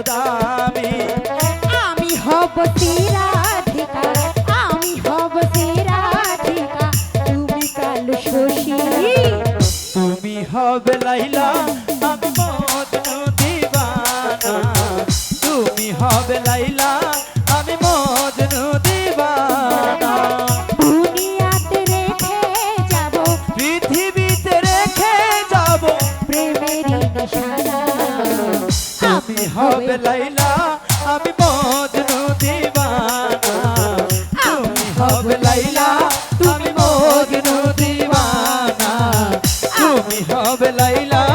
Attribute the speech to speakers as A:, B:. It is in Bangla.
A: দামি।
B: আমি হব রাধিকা, আমি হব রাধিকা, তুমি কালো শশী।
A: তুমি হবে লাইলা, আমি মজনু দিবানা। তুমি হবে লাইলা, আমি মজনু দিবানা।
B: দুনিয়াতে রেখে যাব,
A: পৃথিবীতে রেখে যাব,
B: প্রেমেরই নিশানা।
A: তুমি হবে লাইলা, আমি মজনু দিবানা। তুমি হবে লাইলা, আমি মজনু দিবানা। তুমি হবে লাইলা।